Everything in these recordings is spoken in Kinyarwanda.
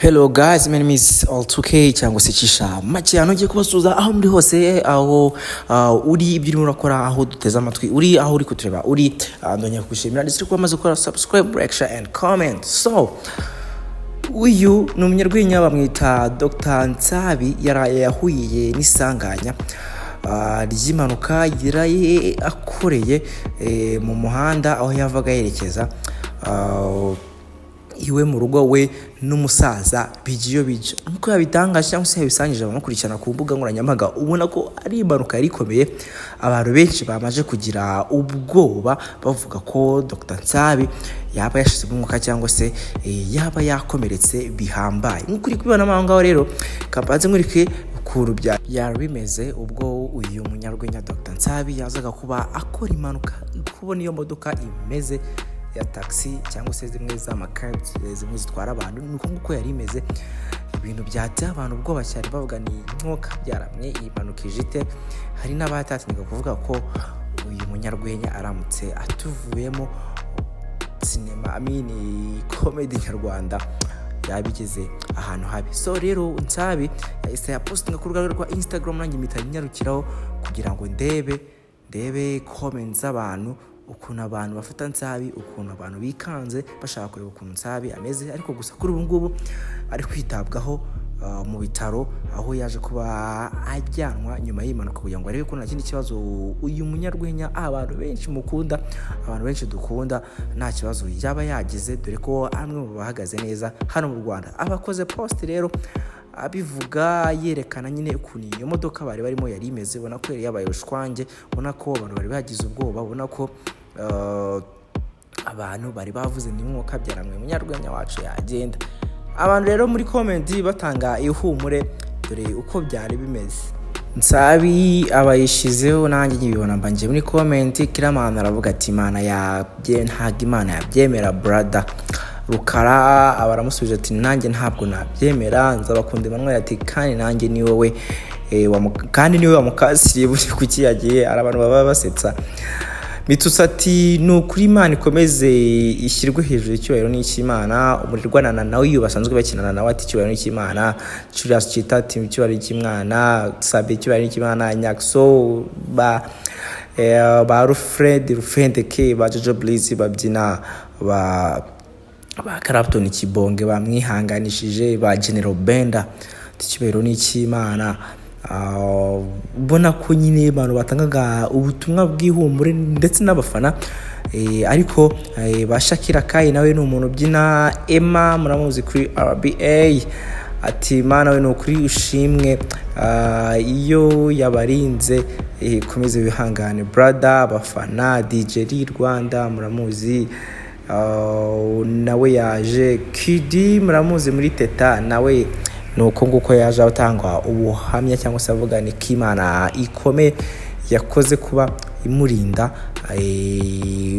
Hello guys, my name is All2K cyangwa se Cisha Macyano ngiye kubasuza aho muri hose aho uri ibyo urimo urakora aho duteze amatwi uri aho uri kutureba uri ndongera kugushimira ndetse ko amaze gukora subscribe, like, share and comment. So uyu ni umunyarwenya bamwita Dr. Nsabi yahuye n'isanganya ry'impanuka yaraye akoreye mu muhanda aho yavaga yerekeza iwe mu rugo we n'umusaza Bijyiyobija. Nkuko yabitangaje cyangwa se yabisangije abamukurikirana ku mbuga nkoranyambaga, ubona ko ari impanuka rikomeye. Abantu benshi bamaje kugira ubwoba bavuga ko Dr. Nsabi yaba yashize umwuka cyangwa se yaba yakomeretse bihambaye. Nkuko uri kubibona amahanga rero kapanze nkurike ukuru byari bimeze ubwo uyu munyarwenya Dr. Nsabi yazaga kuba akora impanuka. Kubona iyo modoka imeze ya taxi cyangwa se zimwe z'amakabs zimwe zitwara abantu, nuko nguko yari imeze. Ibintu byatse abantu ubwo bacyari bavuga ni nkoka byaramye iyi mpanuka ijite. Hari n'abatatinga kuvuga ko uyu munyarwenya aramutse atuvuyemo cinema comedy nyarwanda yabigeze ahantu habi. So rero Nsabi yahise yapostinga ku rubuga rwa Instagram, nanjye mpita nyarukiraho kugira ngo ndebe comments z'abantu, ukuntu abantu bafata Nsabi, ukuntu abantu bikanze bashaka kureba ukuntu Nsabi ameze. Ariko gusa kuri ubu ngubu ari kwitabwaho mu bitaro aho yaje kuba ajyanwa nyuma y'impanuka kugira ngo arebe ko nta kindi kibazo uyu munyarwenya abantu benshi mukunda, abantu benshi dukunda, nta kibazo yaba yagize, dore ko amwe mu bahagaze neza hano mu Rwanda. Abakoze post rero abivuga yerekana nyine ukuntu iyo modoka bari barimo yari imeze, ubona ko yari yabaye ushwange, ubona ko abantu bari bagize ubwoba, ubona ko abantu bari bavuze ni mwuka byaramwe munyarwenya wacu yagenda. Abantu rero muri comment batanga ihumure dore uko byari bimeze. Nsabi abayishizeho nanjye nyibibona mbanje muri comment, kila muntu aravuga ati Imana ntabwo Imana yabyemera brother. Rukara abaramusubije ati nanjye ntabwo nabyemera. Nzabakunda Emmanuel ati kandi nanjye ni wowe kandi niwe wamukasiriye kuki yagiye. Arabantu baba basetsa. Mitutsi ati nukuri Imana ikomeze ishyirwe hejuru icyubahiro n'Imana. Umurirwana nawe iyo basanzwe bakinana nawe ati icyubahiro n'Imana. Julius Chita ati icyubahiro n'Imana. Nsabi icyubahiro n'Imana. Nyakso ba Rufende ke ba Jojo Blaze babyina ba Clapton Kibonge bamwihanganishije, ba General Benda icyubahiro n'Imana. Ubona ko nyine abantu batangaga ubutumwa bw'ihumure ndetse n'abafana. Ariko ba Shakira Kai nawe ni umuntu ubyina. Emma muramuzi kuri RBA ati Imana we ni ukuri ushimwe, iyo yabarinze komeze bihangane brother. Abafana DJ Rwanda muramuzi, nawe yaje. Kidi muramuzi muri Teta nawe nuko nguko yaje atangwa ubuhamya cyangwa se avuga ni Imana ikome yakoze kuba imurinda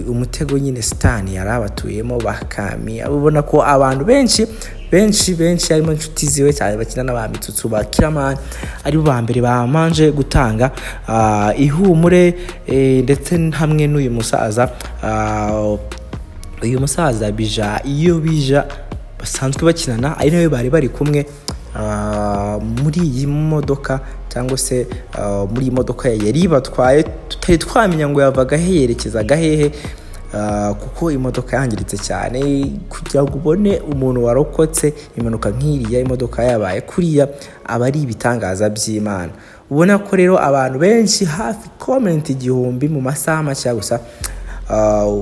umutego nyine Stan yarabatuyemo bakami. Ubona ko abantu benshi harimo inshuti ziwe cyane bakina n'abamitsutsu ba Kiramani ari ba mbere bamanje gutanga ihumure, ndetse hamwe n'uyu musaza Bijyiyobija basanzwe bakinana, ari nawe bari kumwe muri iyi modoka cyangwa se muri iyi modoka yari batwaye. Tutari twamenya ngo yavaga he yerekezaga hehe, kuko imodoka yangiritse cyane. Kugira ngo ubone umuntu warokotse impanuka nk'iriya imodoka yabaye kuriya aba ari ibitangaza by'Imana. Ubona ko rero abantu benshi hafi comment 1000 mu masaha make gusa.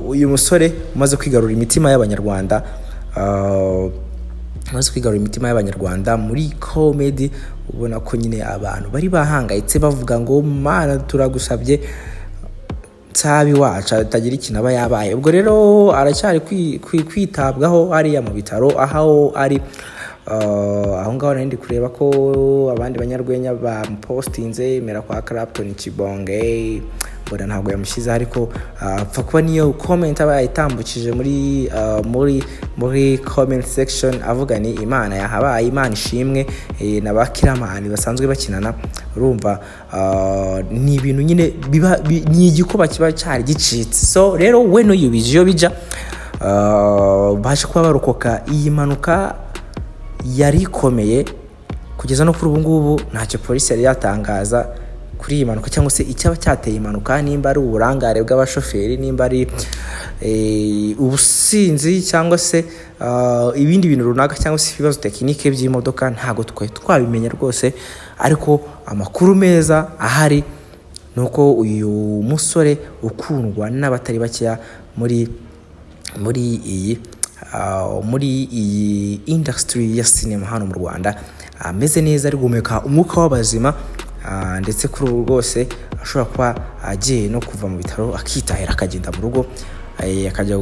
Uyu musore umaze kwigarura imitima y'abanyarwanda muri comedy. Ubona ko nyine abantu bari bahangayitse bavuga ngo Mana turagusabye Nsabi wacu atagira ikintu aba yabaye. Ubwo rero aracyari kwitabwaho hariya mu bitaro aho ari. Aho ngaho nandi kureba ko abandi banyarwenya bamustinze mera kwa Clapton Kibonge, mbona ntabwo yamushize, ariko apfa kuba niyo comment aba yitambukije muri comment section avuga ni Imana yahabaye, Imana ishimwe, na bakiramani basanzwe bakinana. Urumva ni ibintu nyine ni igikuba kiba cyari gicitse. So rero we no Bijyiyobija baje kuba barokoka iyi mpanuka yari ikomeye kugeza no kuri ubu ngubu ntacyo polisi yari yatangaza kuri iyi mpanuka cyangwa se icyaba cyateye impanuka, nimba ari uburangare bw'abashoferi, nimba ari ubusinzi cyangwa se ibindi bintu runaka cyangwa se ibibazo tekinike by'imodoka, ntago twabimenya rwose. Ariko amakuru meza ahari nuko uyu musore ukundwa n'abatari bakeya muri iyi industry ya cinema hano mu Rwanda ameze neza, ari guhumeka umwuka w'abazima, ndetse kuri ubu rwose ashobora kuba agiye no kuva mu bitaro akitahira akagenda mu rugo, akajya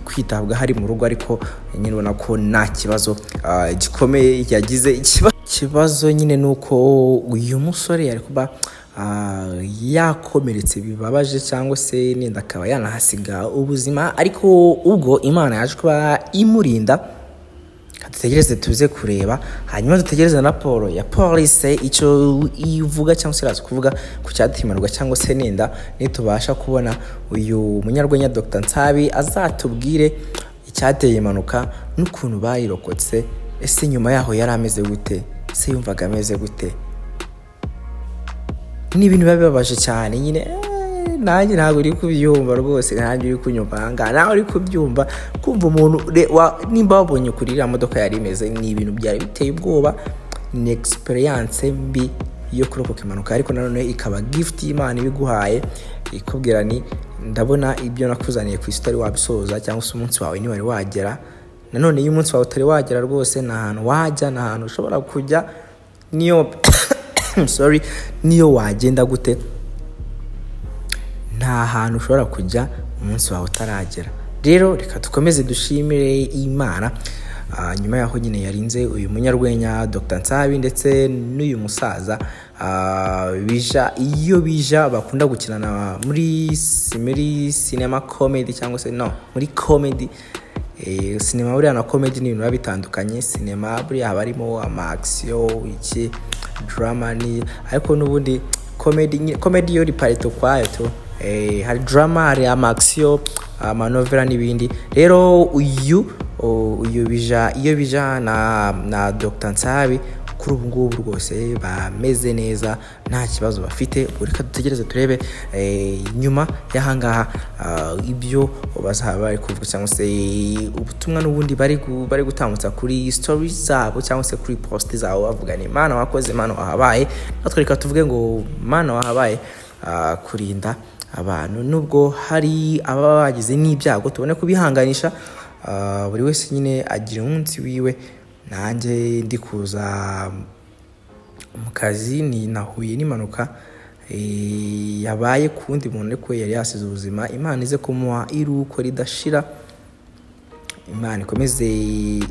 kwitabwa hari mu rugo. Ariko nyine ubona ko nta kibazo gikomeye yagize. Ikibazo nyine nuko uyu musore yari kuba yakomeretse bibabaje cyangwa se nenda akaba yanahasiga ubuzima, ariko ubwo Imana yaje kuba imurinda. Dutegereze tuze kureba, hanyuma dutegereze na raporo ya police icyo ivuga cyangwa se iraza kuvuga ku cyatimarwa, cyangwa se nenda nitubasha kubona uyu munyarwenya Dr Nsabi azatubwire icyateye impanuka n'ukuntu bayirokotse. Ese nyuma yaho yari ameze gute? Se yumvaga ameze gute? Ni ibintu bibabaje cyane nyine. Nanjye ntabwo uri kubyumva rwose, nanjye uri kunyumva nawe uri kubyumva, kumva umuntu nimba wabonye kuri iriya modoka yari imeze, ni ibintu byari biteye ubwoba. Ni experience mbi yo kurokoka impanuka, ariko nanone ikaba gift y'Imana ibiguhaye, ikubwira ni ndabona ibyo nakuzaniye ku story wabisoza, cyangwa se umunsi wawe ni wari wagera. Nanone iyo umunsi wawe utari wagera rwose, nta hantu wajya, nta hantu ushobora kujya, niyo niyo wagenda gute, nta hantu ushobora kujya umunsi wawe utaragera. Rero reka dukomeze dushimire Imana. Nyuma yaho nyine yarinze uyu munyarwenya Dr Nsabi ndetse n'uyu musaza Bijya bakunda gukinana muri cinema comedy, cyangwa se muri comedy. Cinema buriya na comedy ni ibintu bitandukanye. Cinema buriya haba harimo action, iki drama, ni ariko n'ubundi comedy yo riparito kwayo to hari drama, hari action, amanovela n'ibindi. Rero uyu Bijya na Dr Nsabi kuri ubu ngubu rwose bameze neza, nta kibazo bafite. Reka dutegereze turebe nyuma y'ahangaha ibyo bazaba bari kuvuga, cyangwa se ubutumwa n'ubundi bari gutambutsa kuri stories zabo, cyangwa se kuri post zabo, bavuga ni Imana wakoze, Imana wahabaye. Natwe reka tuvuge ngo Imana wahabaye kurinda abantu, nubwo hari ababa bagize n'ibyago tubone kubihanganisha. Buri wese nyine agira umunsi wiwe. Nanjye ndi kuza mu kazi nahuye n'impanuka yabaye ku wundi muntu, ariko yari yasize ubuzima. Imana ize kumuha iruko ridashira, Imana ikomeze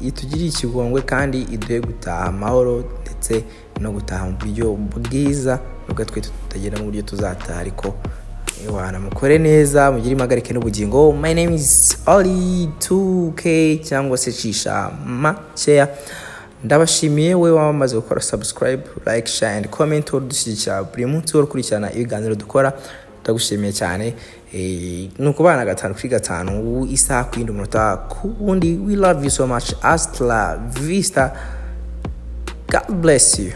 itugirire ikigongwe kandi iduhe gutaha amahoro ndetse no gutaha mu buryo bwiza, nubwo twe tutagera mu buryo tuzataha, ariko Imana mukore neza, mugire impagarike n'ubugingo. My name is Oli 2K cyangwa se Cisha Makeya. Ndabashimiye we wamaze gukora subscribe, like, share and comment, udushyigikira buri munsi ukurikirana ibiganiro dukora. Ndagushimiye cyane. Nuko bana 5 kuri 5 isaha ku yindi munota ku wundi. We love you so much. Hasta la vista. God bless you.